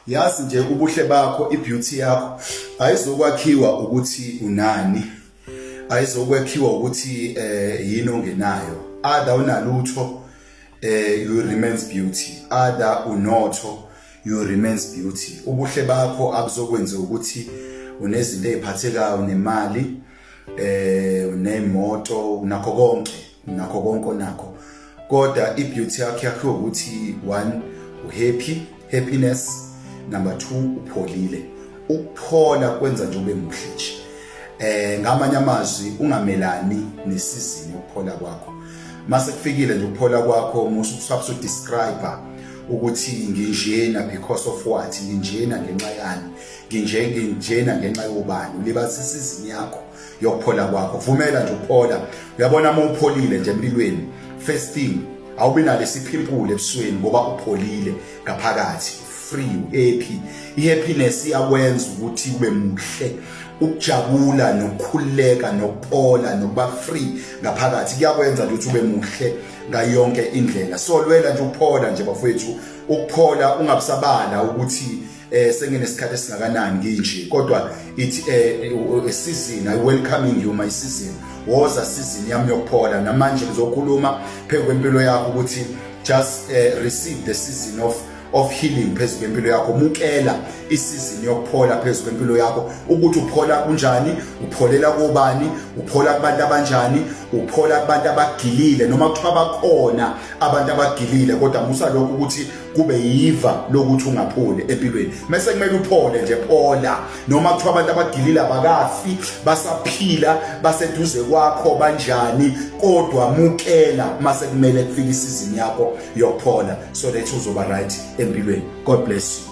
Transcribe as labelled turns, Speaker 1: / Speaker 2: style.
Speaker 1: Yazi nje ubuhle bakho, ibeauty yakho ayizokwakhiwa ukuthi unani, ayizokwakhiwa ukuthi yini ongenayo. Ada unalutho, you remains beauty. Ada unotho, you remains beauty. Ubuhle bakho abuzokwenza ukuthi unezinto eziphathekayo, nemali, unemoto, unakho konke nakho. Kodwa ibeauty yakho yakhiwa ukuthi 1 uhappy, happiness. Number 2 upholile. Ukuphola kwenza nje ube muhle nje. Ngamanye amazwi ungamelani nesizini yokuphola kwakho. Mase kufikile nje ukuphola kwakho musu describe ukuthi nginjena because of what, nginjena ngenxa yani, nginjena ngenxa yobani. Ulibaza isizini yakho yokuphola kwakho. Vumela nje ukuphola. Uyabona uma upholile nje empilweni, first thing awubi nalesiphimpule ebusweni ngoba upholile ngaphakathi, free, happy. I-happiness iyakwenza ukuthi ube muhle. Ukujabula nokukhuleka nokuphola nokuba free ngaphakathi kuyakwenza ukuthi ube muhle ngayonke indlela. So lwela nje ukuphola nje bafowethu, ukuphola ungabusabala ukuthi senginesikhathi esingakanani nginje, kodwa ithi season, I welcoming you my season. Woza season yami yokuphola. Namanje ngizokhuluma phezu kwempilo yakho ukuthi just receive the season of healing phezu kwempilo yakho. Mukela isizini yokuphola phezu kwempilo yakho, ukuthi uphola kunjani, upholela kubani, uphola kubantu abanjani, uphola kubantu abagilile noma kuthiwa bakhona abantu abagilile, kodwa musa lokho ukuthi kube yiva lokuthi ungapholi empilweni. Mase kumele uphole nje, phola. Noma kuthiwa abantu abagilile abakafi, basaphila, baseduze kwakho banjani, kodwa mukela mase kumele kufike isizini yakho yokuphola so that uzoba right empilweni. God bless you.